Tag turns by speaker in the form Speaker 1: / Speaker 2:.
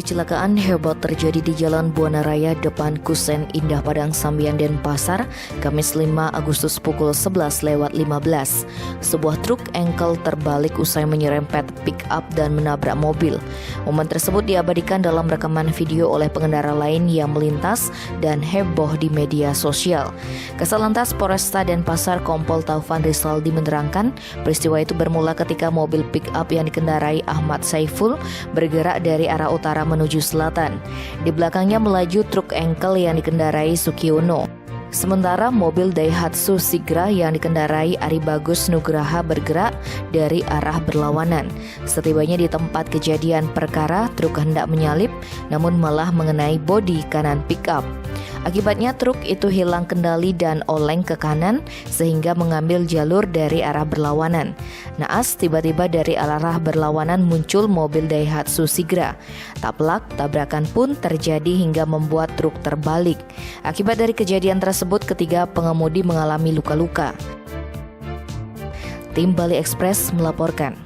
Speaker 1: Kecelakaan hebat terjadi di Jalan Buana Raya depan Kusen Indah Padang Sambian Denpasar, Kamis 5 Agustus pukul 11:15. Sebuah truk engkel terbalik usai menyerempet pick-up dan menabrak mobil. Momen tersebut diabadikan dalam rekaman video oleh pengendara lain yang melintas dan heboh di media sosial. Kasalantas Polresta Denpasar Kompol Taufan Rizaldi menerangkan, peristiwa itu bermula ketika mobil pick-up yang dikendarai Ahmad Saiful bergerak dari arah utara menuju selatan. Di belakangnya melaju truk engkel yang dikendarai Sukiono. Sementara mobil Daihatsu Sigra yang dikendarai Ari Bagus Nugraha bergerak dari arah berlawanan. Setibanya di tempat kejadian perkara, truk hendak menyalip namun malah mengenai bodi kanan pick-up. Akibatnya truk itu hilang kendali dan oleng ke kanan sehingga mengambil jalur dari arah berlawanan. Naas tiba-tiba dari arah berlawanan muncul mobil Daihatsu Sigra. Tak pelak, tabrakan pun terjadi hingga membuat truk terbalik. Akibat dari kejadian tersebut, ketiga pengemudi mengalami luka-luka. Tim Bali Express melaporkan.